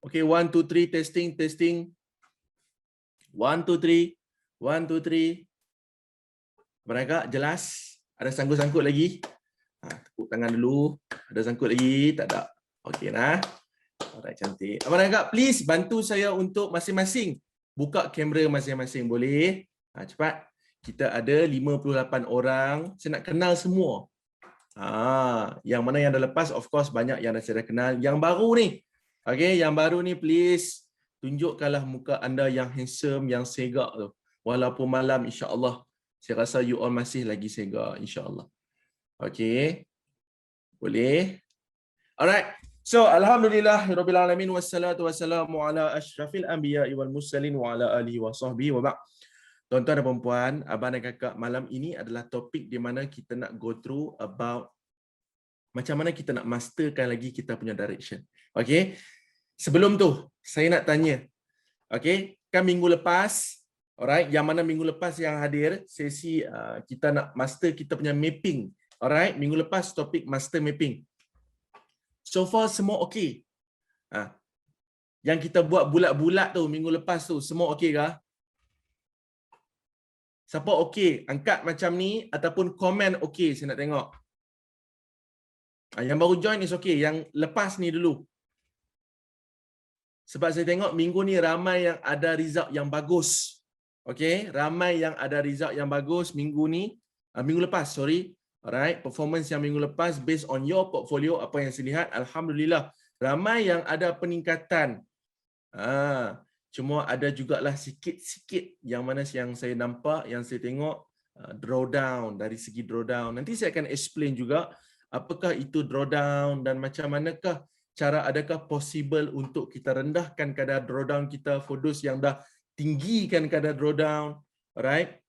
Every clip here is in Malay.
Okay, 1, 2, 3, testing, testing. 1, 2, 3. 1, 2, 3. Mereka jelas? Ada sangkut-sangkut lagi? Tepuk tangan dulu. Ada sangkut lagi? Tak ada. Okey nah. Alright, cantik. Abang Agak, please bantu saya untuk masing-masing buka kamera masing-masing. Boleh? Cepat. Kita ada 58 orang. Saya nak kenal semua. Yang mana yang dah lepas, of course banyak yang dah saya dah kenal. Yang baru ni, okay, yang baru ni please tunjukkanlah muka anda yang handsome, yang segak tu. Walaupun malam, insya-Allah. Saya rasa you all masih lagi segak, insya-Allah. Okay. Boleh? Alright. So, alhamdulillah rabbil alamin wassalatu wassalamu ala asyrafil anbiya'i wal mursalin wa ala alihi wa sahbihi wa ba'd. Tuan-tuan dan puan-puan, abang dan kakak, malam ini adalah topik di mana kita nak go through about macam mana kita nak masterkan lagi kita punya direction. Okay. Sebelum tu, saya nak tanya. Okay. Kan minggu lepas, alright, yang mana minggu lepas yang hadir, sesi kita nak master kita punya mapping. Alright, minggu lepas topik master mapping. So far semua okey. Yang kita buat bulat-bulat tu minggu lepas tu, semua okey ke? Siapa okey? Angkat macam ni ataupun komen okey, saya nak tengok. Yang baru join is okey, yang lepas ni dulu. Sebab saya tengok minggu ni ramai yang ada result yang bagus. Okey, ramai yang ada result yang bagus minggu ni, minggu lepas, sorry. Alright, performance yang minggu lepas based on your portfolio, apa yang saya lihat, alhamdulillah ramai yang ada peningkatan. Cuma ada jugalah sikit-sikit yang mana yang saya nampak, yang saya tengok drawdown, dari segi drawdown. Nanti saya akan explain juga apakah itu drawdown dan macam manakah cara, adakah possible untuk kita rendahkan kadar drawdown kita for those yang dah tinggikan kadar drawdown. Alright.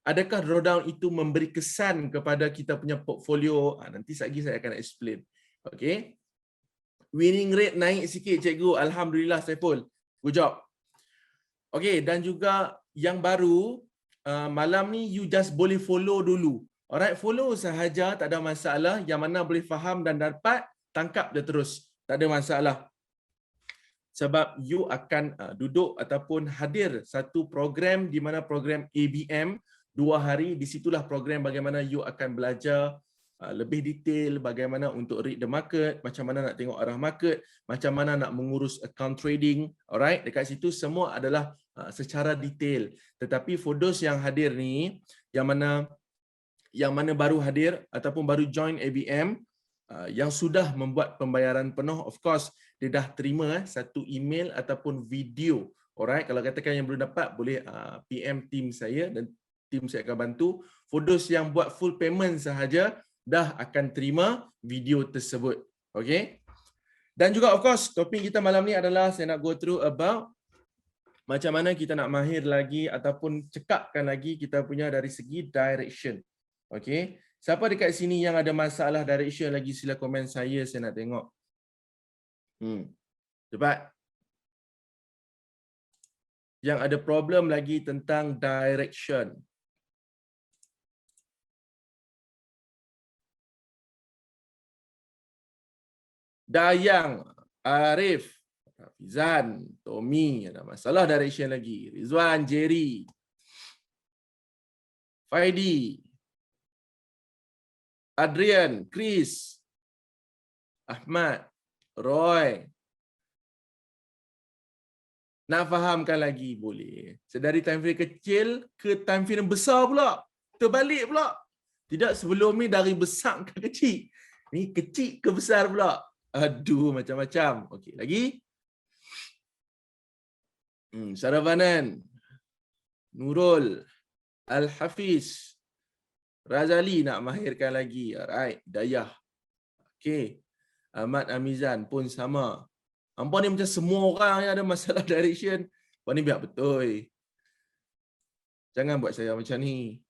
Adakah drawdown itu memberi kesan kepada kita punya portfolio? Nanti lagi saya akan explain. Okay. Winning rate naik sikit cikgu. Alhamdulillah Saiful. Good job. Okay. Dan juga yang baru, malam ni you just boleh follow dulu. Alright. Follow sahaja, tak ada masalah. Yang mana boleh faham dan dapat, tangkap dia terus. Tak ada masalah. Sebab you akan duduk ataupun hadir satu program di mana program ABM 2 hari, di situlah program bagaimana you akan belajar lebih detail bagaimana untuk read the market, macam mana nak tengok arah market, macam mana nak mengurus account trading. Alright, dekat situ semua adalah secara detail. Tetapi for those yang hadir ni, yang mana baru hadir ataupun baru join ABM, yang sudah membuat pembayaran penuh, of course dia dah terima satu email ataupun video. Alright, kalau katakan yang belum dapat, boleh PM team saya dan tim saya akan bantu. For those yang buat full payment sahaja, dah akan terima video tersebut. Okay. Dan juga of course, topik kita malam ni adalah saya nak go through about macam mana kita nak mahir lagi ataupun cekapkan lagi kita punya dari segi direction. Okay. Siapa dekat sini yang ada masalah direction lagi, sila komen saya nak tengok. Cepat. Yang ada problem lagi tentang direction. Dayang, Arif, Hafizan, Tommy, ada masalah direction lagi. Rizwan, Jerry, Faidi, Adrian, Chris, Ahmad, Roy. Nak fahamkan lagi boleh. Sedari time frame kecil ke time frame besar pula. Terbalik pula. Tidak, sebelum ni dari besar ke kecil. Ni kecil ke besar pula. Aduh, macam-macam. Okey, lagi. Saravanan, Nurul, Al-Hafiz, Razali nak mahirkan lagi. Alright, Dayah. Okey. Ahmad Amizan pun sama. Hampa ni macam semua orang yang ada masalah direction. Hampa ni biar betul. Jangan buat saya macam ni.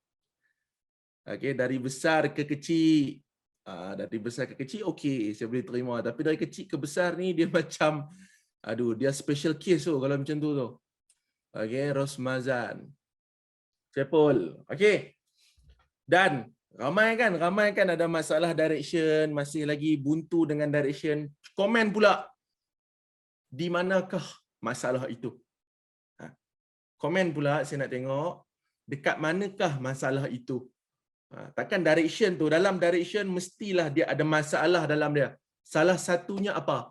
Okey, dari besar ke kecil. Dari besar ke kecil, okey, saya boleh terima. Tapi dari kecil ke besar ni, dia macam, aduh, dia special case tu kalau macam tu tu. Okey, Rosmazan. Cepol. Okey. Dan ramai kan ada masalah direction, masih lagi buntu dengan direction. Komen pula. di manakah masalah itu? Komen pula saya nak tengok dekat manakah masalah itu. Takkan direction tu, dalam direction mestilah dia ada masalah dalam dia. Salah satunya apa?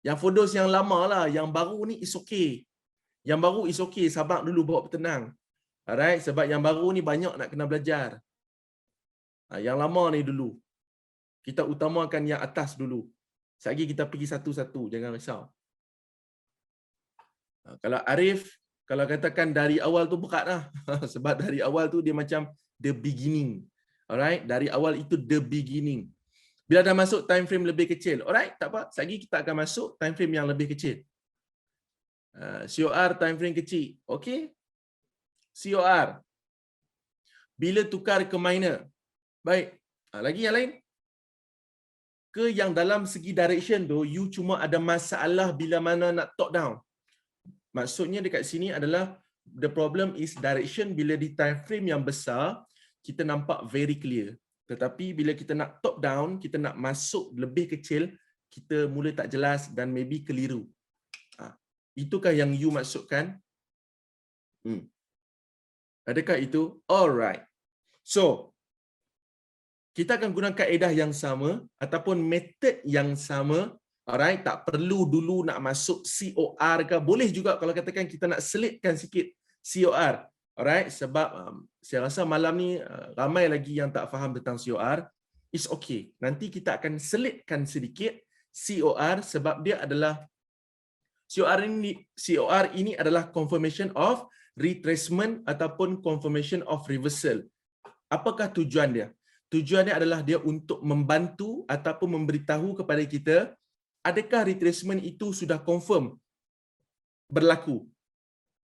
Yang fodos yang lama lah, yang baru ni is okay. Yang baru is okay, sabar dulu, bawa bertenang. Alright, sebab yang baru ni banyak nak kena belajar. Yang lama ni dulu. Kita utamakan yang atas dulu. Sekali kita pergi satu-satu, jangan risau. Kalau Arif, kalau katakan dari awal tu berat lah. Sebab dari awal tu dia macam the beginning. Alright, dari awal itu the beginning. Bila dah masuk time frame lebih kecil, alright, tak apa. Sekali kita akan masuk time frame yang lebih kecil. COR time frame kecil. Okay? COR. Bila tukar ke minor. Baik. Lagi yang lain? Ke yang dalam segi direction tu, you cuma ada masalah bila mana nak top down. Maksudnya dekat sini adalah the problem is direction bila di time frame yang besar, kita nampak very clear. Tetapi bila kita nak top down, kita nak masuk lebih kecil, kita mula tak jelas dan maybe keliru. Itukah yang you maksudkan? Adakah itu? Alright. So, kita akan guna kaedah yang sama ataupun metod yang sama. Alright, tak perlu dulu nak masuk COR ke. Boleh juga kalau katakan kita nak selitkan sikit COR. Alright, sebab saya rasa malam ni ramai lagi yang tak faham tentang COR. It's okay. Nanti kita akan selitkan sedikit COR sebab dia adalah COR ini adalah confirmation of retracement ataupun confirmation of reversal. Apakah tujuan dia? Tujuannya adalah dia untuk membantu ataupun memberitahu kepada kita adakah retracement itu sudah confirm berlaku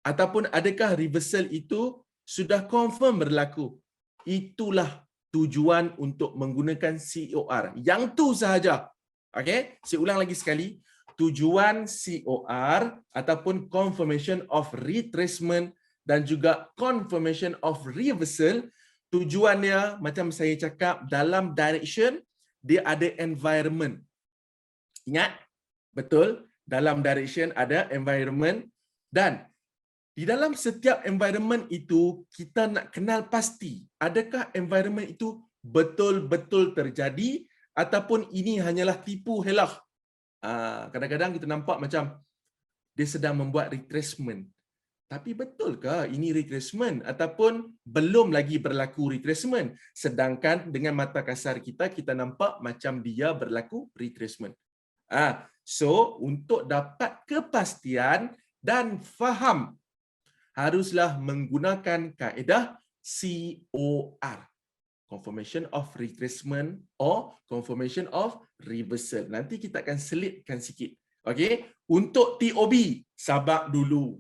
ataupun adakah reversal itu sudah confirm berlaku. Itulah tujuan untuk menggunakan COR. Yang tu sahaja. Okey, saya ulang lagi sekali. Tujuan COR ataupun confirmation of retracement dan juga confirmation of reversal, tujuannya macam saya cakap dalam direction dia ada environment. Ingat? Betul, dalam direction ada environment dan di dalam setiap environment itu kita nak kenal pasti adakah environment itu betul-betul terjadi ataupun ini hanyalah tipu helah. Kadang-kadang kita nampak macam dia sedang membuat retracement. Tapi betulkah ini retracement ataupun belum lagi berlaku retracement? Sedangkan dengan mata kasar kita, kita nampak macam dia berlaku retracement. So, untuk dapat kepastian dan faham, haruslah menggunakan kaedah COR. Confirmation of retracement or confirmation of reversal. Nanti kita akan selitkan sikit. Okey, untuk TOB, sabar dulu.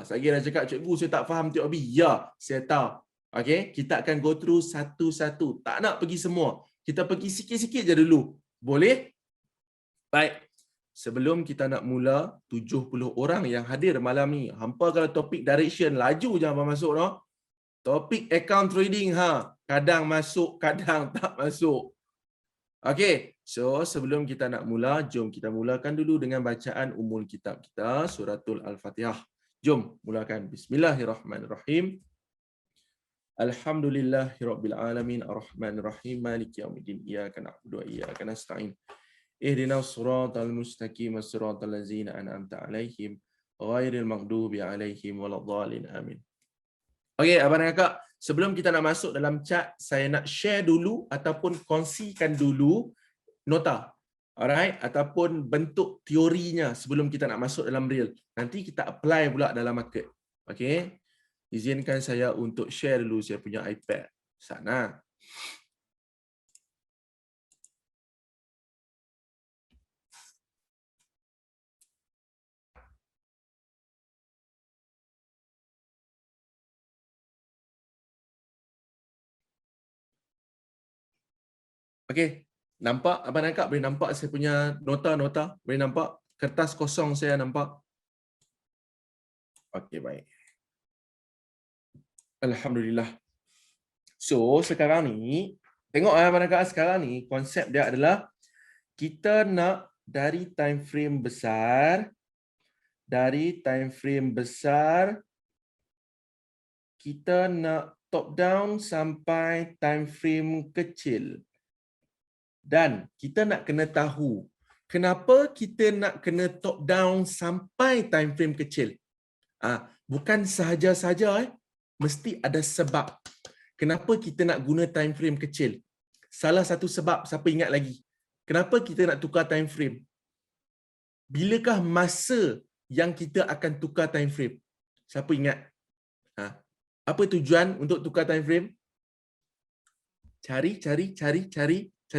Saya dah cakap, cikgu saya tak faham TOB. Ya, saya tahu. Okey, kita akan go through satu-satu. Tak nak pergi semua. Kita pergi sikit-sikit je dulu. Boleh? Baik. Sebelum kita nak mula, 70 orang yang hadir malam ni. Hampa kalau topik direction, laju je hampa masuk. No? Topik account trading, kadang masuk, kadang tak masuk. Okey, so sebelum kita nak mula, jom kita mulakan dulu dengan bacaan umul kitab kita, Suratul Al-Fatihah. Jom mulakan. Bismillahirrahmanirrahim. Alhamdulillahirabbil alamin arrahmanir rahim maliki yaumiddin iyyaka na'budu wa iyyaka nasta'in. Ihdinas siratal mustaqim siratal ladzina an'amta 'alaihim ghairil maghdubi 'alaihim waladdallin. Amin. Okey, abang dan kakak, sebelum kita nak masuk dalam chat, saya nak share dulu ataupun kongsikan dulu nota. Alright, ataupun bentuk teorinya sebelum kita nak masuk dalam real. Nanti kita apply pula dalam market. Okey. Izinkan saya untuk share dulu saya punya iPad sana. Okey, nampak abang dan kakak boleh nampak saya punya nota-nota? Boleh nampak kertas kosong saya nampak? Okey, baik. Alhamdulillah. So, sekarang ni tengok abang dan kakak, sekarang ni konsep dia adalah kita nak dari time frame besar, kita nak top down sampai time frame kecil. Dan kita nak kena tahu kenapa kita nak kena top down sampai time frame kecil. Bukan sahaja-sahaja, mesti ada sebab. Kenapa kita nak guna time frame kecil? Salah satu sebab, siapa ingat lagi? Kenapa kita nak tukar time frame? Bilakah masa yang kita akan tukar time frame? Siapa ingat? Apa tujuan untuk tukar time frame? Cari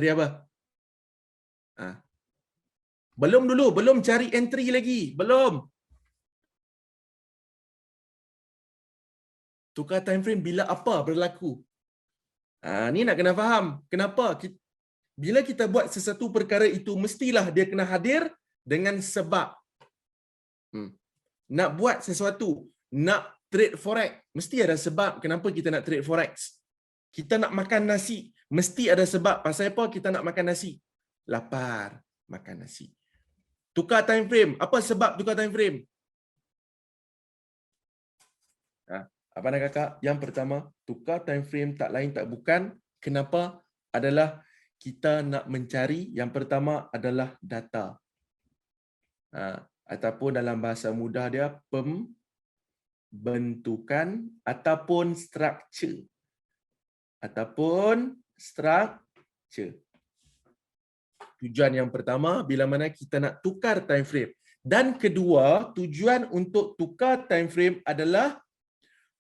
apa? Belum cari entry lagi. Belum. Tukar time frame bila apa berlaku? Ni nak kena faham. Kenapa? Bila kita buat sesuatu perkara itu, mestilah dia kena hadir dengan sebab. Nak buat sesuatu, nak trade forex, mesti ada sebab kenapa kita nak trade forex. Kita nak makan nasi, mesti ada sebab. Pasal apa kita nak makan nasi? Lapar, makan nasi. Tukar time frame, apa sebab tukar time frame? Apa nak kakak? Yang pertama, tukar time frame tak lain tak bukan kenapa adalah kita nak mencari, yang pertama adalah data. Ataupun dalam bahasa mudah dia, pembentukan ataupun structure. Tujuan yang pertama, bila mana kita nak tukar time frame. Dan kedua, tujuan untuk tukar time frame adalah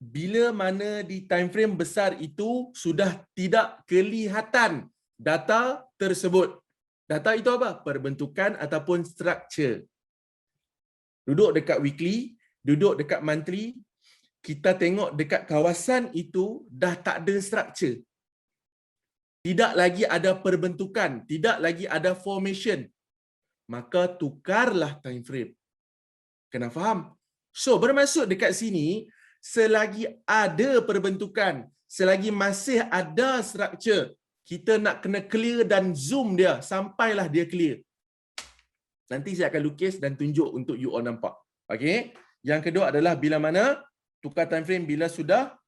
bila mana di time frame besar itu sudah tidak kelihatan data tersebut. Data itu apa? Perbentukan ataupun structure. Duduk dekat weekly, duduk dekat monthly, kita tengok dekat kawasan itu dah tak ada structure. Tidak lagi ada perbentukan, tidak lagi ada formation. Maka tukarlah time frame. Kena faham? So, bermaksud dekat sini, selagi ada perbentukan, selagi masih ada structure, kita nak kena clear dan zoom dia sampailah dia clear. Nanti saya akan lukis dan tunjuk untuk you all nampak. Okey? Yang kedua adalah bila mana tukar time frame bila sudah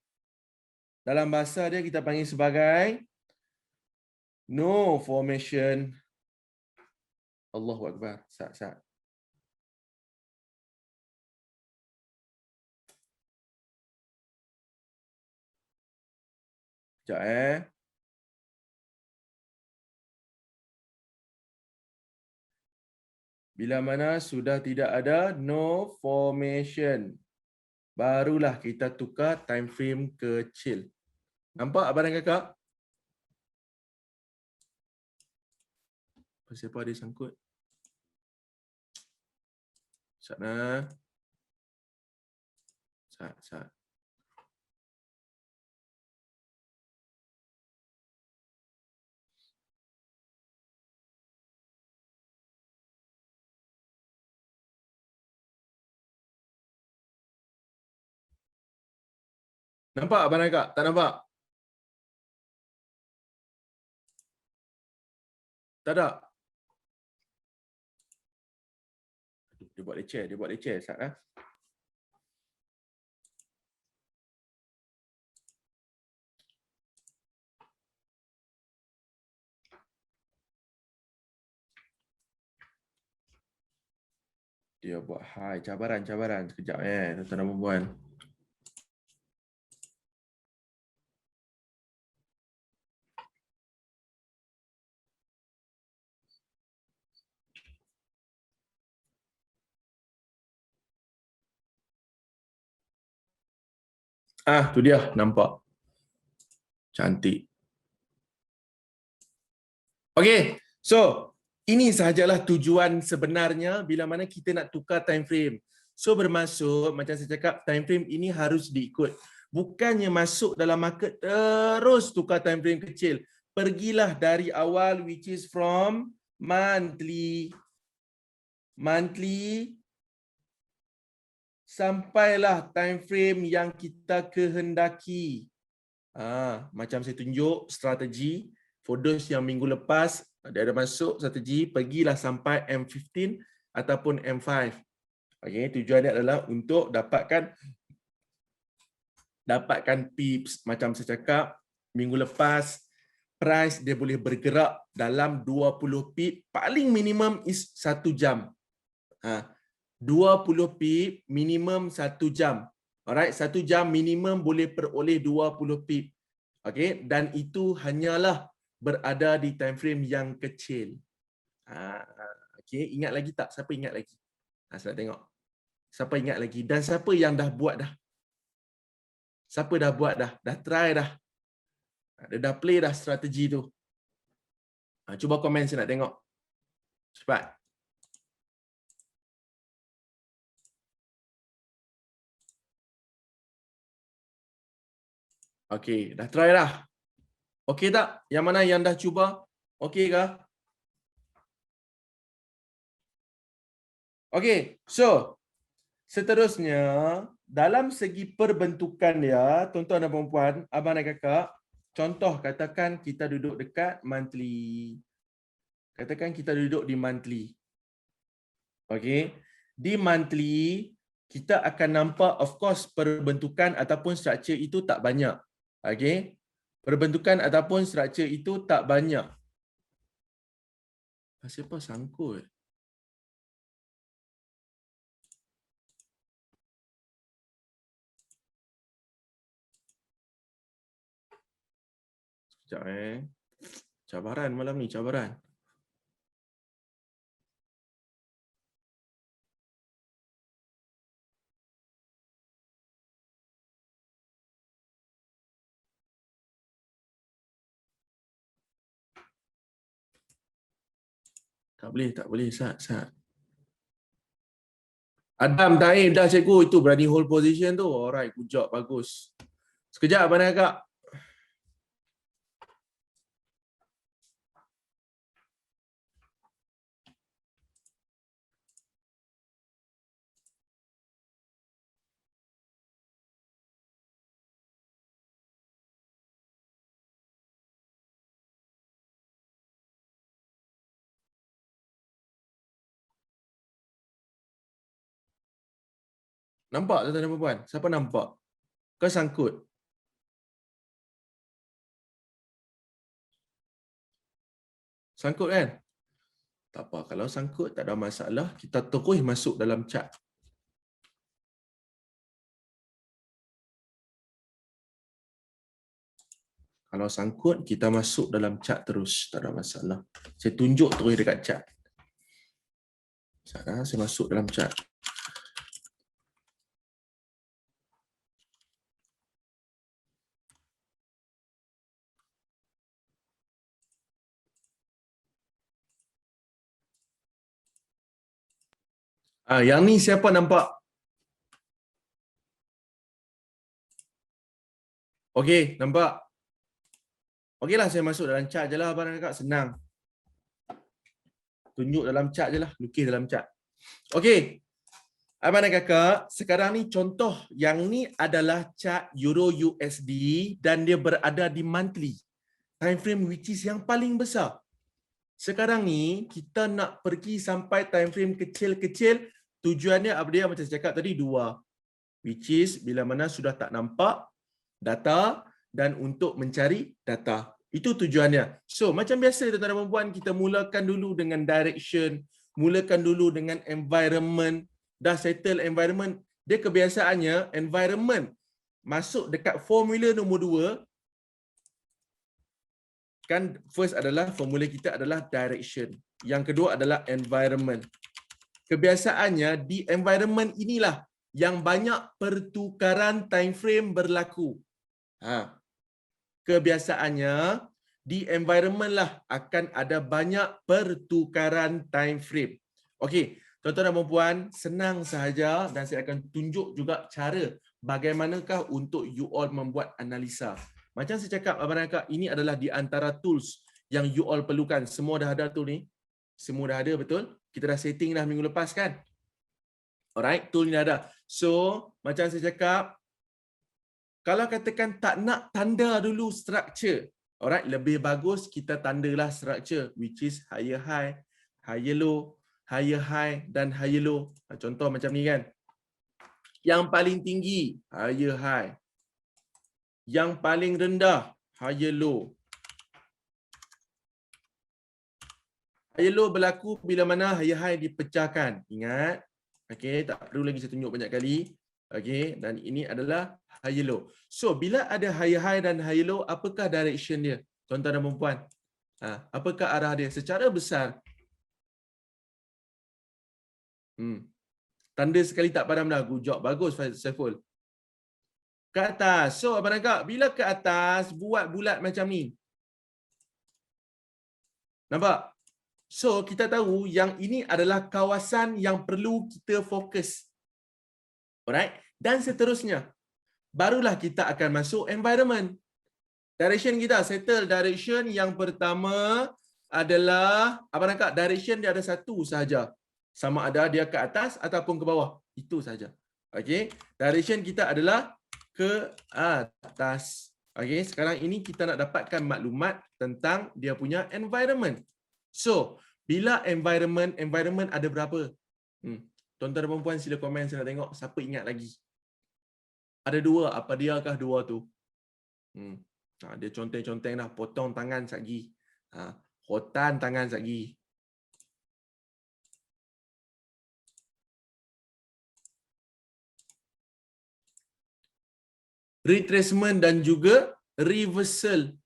dalam bahasa dia kita panggil sebagai no formation. Allahu Akbar. Sat. Sekejap Bila mana sudah tidak ada no formation, barulah kita tukar time frame kecil. Nampak abang dan kakak? Siapa ada sangkut? Sana. Sat. Nampak abang dan kakak? Tak nampak? Tak ada? Dia buat leceh. Sat. Dia buat cabaran. Sekejap tuan-tuan dan puan-puan. Tu dia, nampak. Cantik. Okey, so ini sahajalah tujuan sebenarnya bila mana kita nak tukar time frame. So bermaksud, macam saya cakap, time frame ini harus diikut. Bukannya masuk dalam market terus tukar time frame kecil. Pergilah dari awal which is from monthly sampailah time frame yang kita kehendaki. Macam saya tunjuk strategi for those yang minggu lepas Dia ada masuk strategi, pergilah sampai M15 ataupun M5. Okey, tujuannya adalah untuk dapatkan pips. Macam saya cakap minggu lepas, price dia boleh bergerak dalam 20 pip, paling minimum is 1 jam. 20 pip minimum 1 jam. Alright, 1 jam minimum boleh peroleh 20 pip. Okey, dan itu hanyalah berada di time frame yang kecil. Okey, ingat lagi tak? Siapa ingat lagi? Saya nak tengok. Siapa ingat lagi? Dan siapa yang dah buat dah? Siapa dah buat dah? Dah try dah? Dia dah play dah strategi tu? Cuba komen, saya nak tengok. Cepat. Okey, dah try dah? Okey tak? Yang mana yang dah cuba? Okey ke? Okey, so seterusnya dalam segi perbentukan dia, tuan-tuan dan puan-puan, abang dan kakak, contoh katakan kita duduk dekat monthly. Katakan kita duduk di monthly. Okey, di monthly kita akan nampak of course perbentukan ataupun struktur itu tak banyak. Okey. Perbentukan ataupun struktur itu tak banyak. Siapa sangkut? Sekejap Cabaran malam ni, cabaran. Tak boleh, Sat. Adam, Taim, dah cikgu, itu berani hold position tu. Alright, good job, bagus. Sekejap, abang dan kakak. Nampak tuan-tuan dan puan? Siapa nampak? Kau sangkut? Sangkut kan? Tak apa, kalau sangkut tak ada masalah. Kita terus masuk dalam chat. Kalau sangkut, kita masuk dalam chat terus. Tak ada masalah. Saya tunjuk terus dekat chat. Saya masuk dalam chat. Yang ni siapa nampak? Okey, nampak? Okeylah, saya masuk dalam chat je lah, abang dan kakak. Senang. Tunjuk dalam chat je lah. Lukis dalam chat. Okey. Abang dan kakak, sekarang ni contoh yang ni adalah chart Euro USD dan dia berada di monthly. Time frame which is yang paling besar. Sekarang ni kita nak pergi sampai time frame kecil-kecil. Tujuannya apa dia, macam saya cakap tadi, dua. Which is bila mana sudah tak nampak data dan untuk mencari data. Itu tujuannya. So macam biasa tuan-tuan dan puan, kita mulakan dulu dengan direction, mulakan dulu dengan environment. Dah settle environment, dia kebiasaannya environment masuk dekat formula nombor 2. Kan first adalah formula kita adalah direction. Yang kedua adalah environment. Kebiasaannya di environment inilah yang banyak pertukaran time frame berlaku. Kebiasaannya di environment lah akan ada banyak pertukaran time frame. Okey, tuan-tuan dan puan, senang sahaja dan saya akan tunjuk juga cara bagaimanakah untuk you all membuat analisa. Macam saya cakap, abang dan kakak, ini adalah di antara tools yang you all perlukan. Semua dah ada tool ni? Semua dah ada, betul? Kita dah setting dah minggu lepas kan? Alright, tool ni dah ada. So, macam saya cakap, kalau katakan tak nak tanda dulu structure, Alright, lebih bagus kita tandalah structure which is higher high, higher low, higher high dan higher low. Contoh macam ni kan. Yang paling tinggi higher high. Yang paling rendah higher low. Higher low berlaku bila mana higher high dipecahkan. Ingat. Okey, tak perlu lagi saya tunjuk banyak kali. Okey, dan ini adalah higher low. So, bila ada higher high dan higher low, apakah direction dia? Tuan-tuan dan puan-puan. Apakah arah dia? Secara besar. Tanda sekali tak padam dah. Good job. Bagus, Saiful. Ke atas. So, Abang Agak, bila ke atas, buat bulat macam ni. Nampak? So, kita tahu yang ini adalah kawasan yang perlu kita fokus. Alright? Dan seterusnya. Barulah kita akan masuk environment. Direction kita, settle direction yang pertama adalah, Abang Agak, direction dia ada satu sahaja. Sama ada dia ke atas ataupun ke bawah. Itu saja. Okey? Direction kita adalah ke atas. Okey, sekarang ini kita nak dapatkan maklumat tentang dia punya environment. So, bila environment ada berapa? Tuan-tuan dan puan-puan sila komen, saya nak tengok siapa ingat lagi. Ada dua, apa diakah dua tu? Dia conteng-conteng dah, potong tangan satgi. Hotan tangan satgi. Retracement dan juga reversal.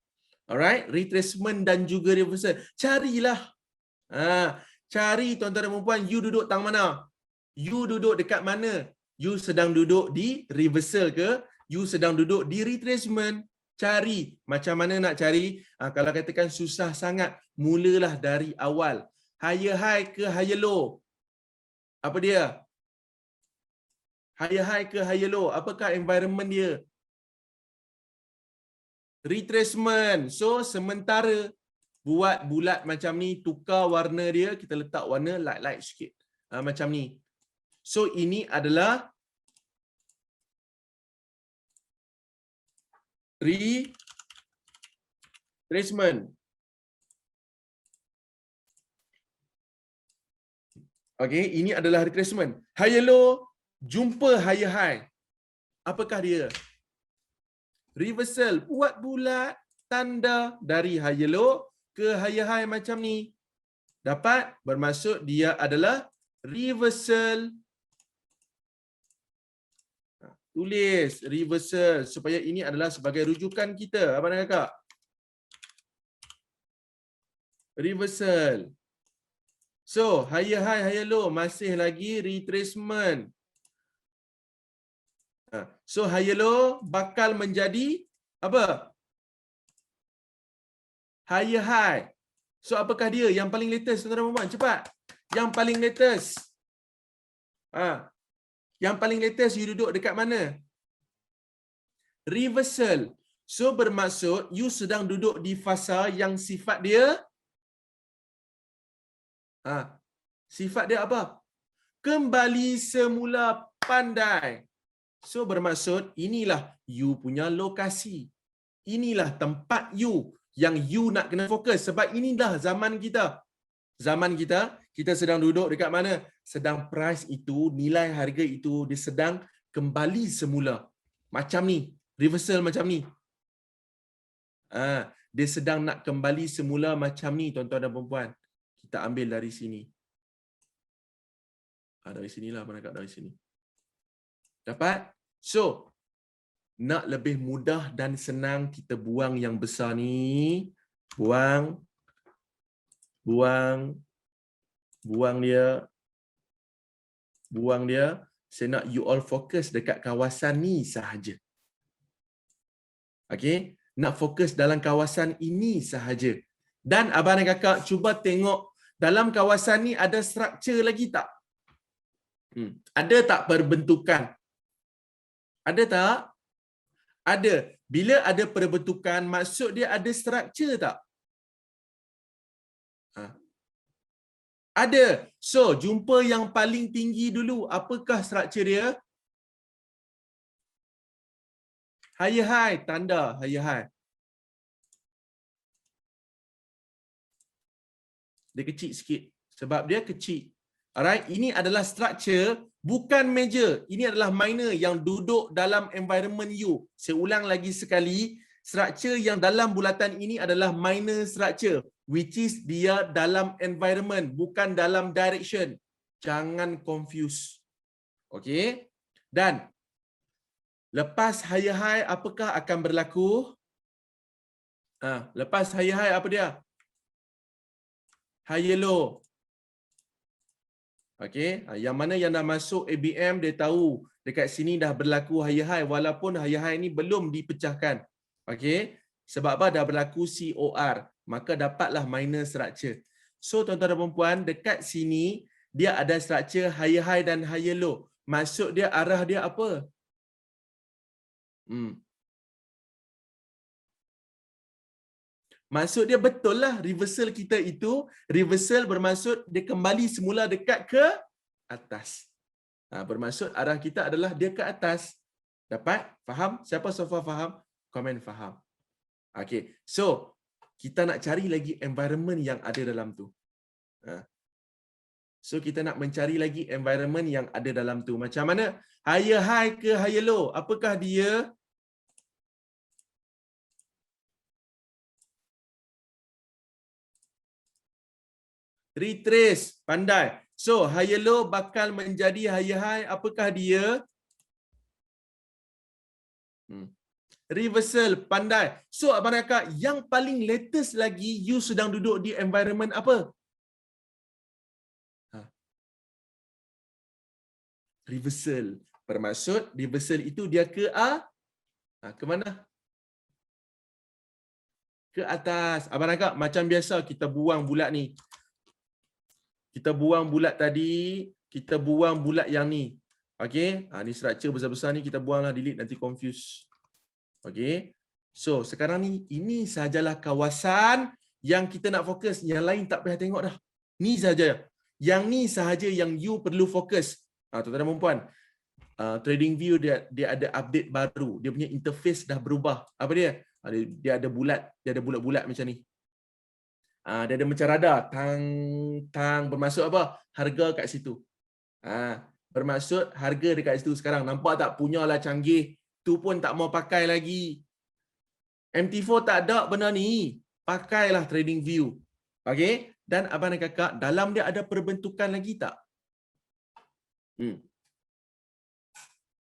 Alright, retracement dan juga reversal. Carilah. Cari tuan-tuan dan puan-puan, you duduk tang mana? You duduk dekat mana? You sedang duduk di reversal ke? You sedang duduk di retracement? Cari. Macam mana nak cari? Kalau katakan susah sangat, mulalah dari awal. Higher high ke higher low? Apa dia? Higher high ke higher low? Apakah environment dia? Retracement. So, sementara buat bulat macam ni, tukar warna dia, kita letak warna light-light sikit. Macam ni. So, ini adalah retracement. Okey, ini adalah retracement. Higher low, jumpa higher high. Apakah dia? Reversal. Buat bulat tanda dari higher low ke higher high macam ni. Dapat? Bermaksud dia adalah reversal. Tulis reversal supaya ini adalah sebagai rujukan kita. Abang dan kakak. Reversal. So, higher high, higher low. Masih lagi retracement. So, higher low bakal menjadi apa? Higher high. So, apakah dia? Yang paling latest, tuan-tuan dan puan-puan. Cepat. Yang paling latest. Yang paling latest, you duduk dekat mana? Reversal. So, bermaksud, you sedang duduk di fasa yang sifat dia sifat dia apa? Kembali semula pandai. So, bermaksud, inilah you punya lokasi. Inilah tempat you yang you nak kena fokus. Sebab inilah zaman kita. Zaman kita, kita sedang duduk dekat mana? Sedang price itu, nilai harga itu, dia sedang kembali semula. Macam ni. Reversal macam ni. Dia sedang nak kembali semula macam ni, tuan-tuan dan puan-puan. Kita ambil dari sini. Dari sinilah, mana kat dari sini. Dapat? So, nak lebih mudah dan senang, kita buang yang besar ni. Buang dia. Buang dia. Saya nak you all fokus dekat kawasan ni sahaja. Okey? Nak fokus dalam kawasan ini sahaja. Dan abang dan kakak cuba tengok dalam kawasan ni ada struktur lagi tak? Ada tak perbentukan? Ada tak? Ada. Bila ada perbentukan, maksud dia ada struktur tak? Ada. So, jumpa yang paling tinggi dulu. Apakah struktur dia? Higher high. Tanda higher high. Dia kecil sikit. Sebab dia kecil. Alright, ini adalah structure, bukan major. Ini adalah minor yang duduk dalam environment U. Saya ulang lagi sekali, structure yang dalam bulatan ini adalah minor structure, which is dia dalam environment, bukan dalam direction. Jangan confuse. Okey? Dan lepas higher high, apakah akan berlaku? Lepas higher high, apa dia? Higher low. Okey, yang mana yang dah masuk ABM, dia tahu dekat sini dah berlaku higher high, walaupun higher high ni belum dipecahkan. Okey, sebab apa? Dah berlaku COR, maka dapatlah minor structure. So tuan-tuan dan puan-puan, dekat sini dia ada structure higher high dan higher low. Maksud dia, arah dia apa? Maksud dia betul lah, reversal kita itu, reversal bermaksud dia kembali semula dekat ke atas. Bermaksud arah kita adalah dia ke atas. Dapat? Faham? Siapa so far faham? Komen faham. Okay, so kita nak cari lagi environment yang ada dalam tu. So kita nak mencari lagi environment yang ada dalam tu. Macam mana? Higher high ke higher low? Apakah dia? Retrace, pandai. So higher low bakal menjadi higher high. Apakah dia? Reversal, pandai. So abang Akak, yang paling latest lagi, you sedang duduk di environment apa? Reversal. Bermaksud reversal itu dia ke ke mana? Ke atas. Abang Akak, macam biasa kita buang bulat ni. Kita buang bulat tadi, kita buang bulat yang ni. Okey, ni structure besar-besar ni kita buanglah, delete, nanti confuse. Okey. So, sekarang ni ini sahajalah kawasan yang kita nak fokus. Yang lain tak payah tengok dah. Ni saja. Yang ni sahaja yang you perlu fokus. Tuan-tuan dan puan-puan, TradingView dia ada update baru. Dia punya interface dah berubah. Apa dia? Dia ada bulat, dia ada bulat-bulat macam ni. Dia ada macam radar, tang bermaksud apa? Harga kat situ. Bermaksud harga dekat situ sekarang. Nampak tak, punyalah canggih. Tu pun tak mau pakai lagi. MT4 tak ada benda ni. Pakailah TradingView. Okey? Dan abang dan kakak, dalam dia ada perbentukan lagi tak?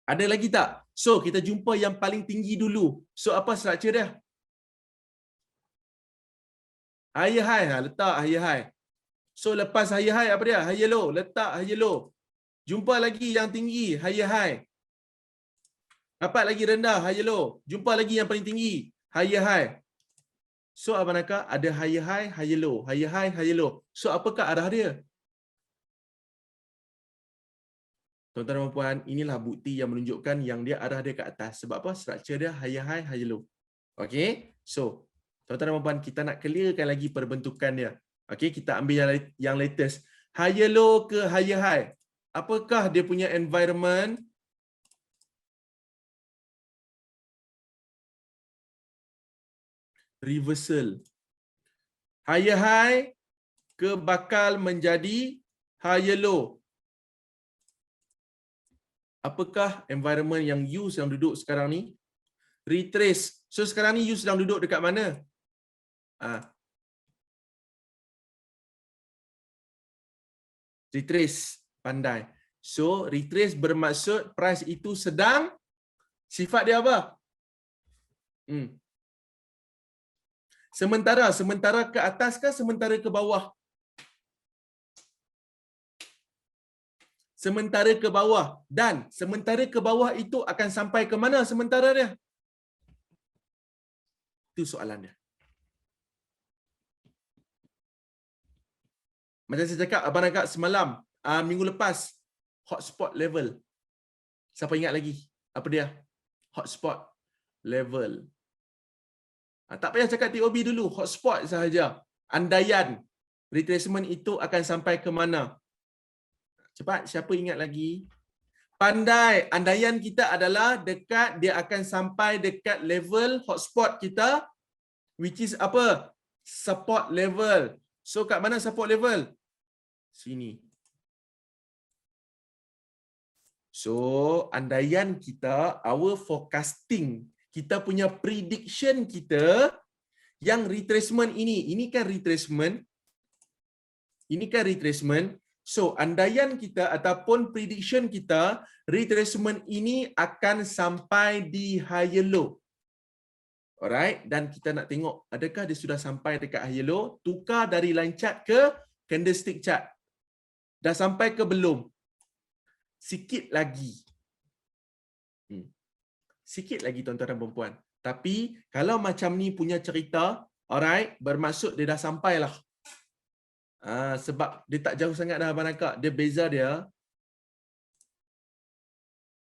Ada lagi tak? So, kita jumpa yang paling tinggi dulu. So, apa structure dia? Higher high, letak higher high. So lepas higher high apa dia? Higher low, letak higher low. Jumpa lagi yang tinggi, higher high. Dapat lagi rendah, higher low. Jumpa lagi yang paling tinggi, higher high. So abang Akak ada higher high, higher low, higher high, higher low. So apakah arah dia? Tuan-tuan dan puan, inilah bukti yang menunjukkan yang dia arah dia ke atas. Sebab apa? Structure dia higher high, higher low. Okey? So, tuan-tuan dan puan, kita nak clearkan lagi perbentukan dia. Okey, kita ambil yang latest. Higher low ke higher high? Apakah dia punya environment? Reversal. Higher high ke bakal menjadi higher low? Apakah environment yang you sedang duduk sekarang ni? Retrace. So sekarang ni you sedang duduk dekat mana? Retrace, pandai. So retrace bermaksud price itu sedang, sifat dia apa? Sementara ke atas ke sementara ke bawah? Sementara ke bawah. Dan sementara ke bawah itu akan sampai ke mana sementara dia? Itu soalan dia. Macam saya cakap, abang Akak semalam, minggu lepas, hotspot level. Siapa ingat lagi? Apa dia? Hotspot level. Tak payah cakap TOB dulu, hotspot sahaja. Andaian retracement itu akan sampai ke mana? Cepat, siapa ingat lagi? Pandai. Andaian kita adalah dekat, dia akan sampai dekat level hotspot kita, which is apa? Support level. So kat mana support level? Sini. So andaian kita, our forecasting, kita punya prediction kita yang retracement ini kan retracement. Ini kan retracement. So andaian kita ataupun prediction kita, retracement ini akan sampai di higher low. Alright, dan kita nak tengok adakah dia sudah sampai dekat higher low, tukar dari line chart ke candlestick chart. Dah sampai ke belum? Sikit lagi. Sikit lagi tuan-tuan dan puan-puan. Tapi kalau macam ni punya cerita, alright, bermaksud dia dah sampai lah. Sebab dia tak jauh sangat dah Abang Nakak. Dia beza dia,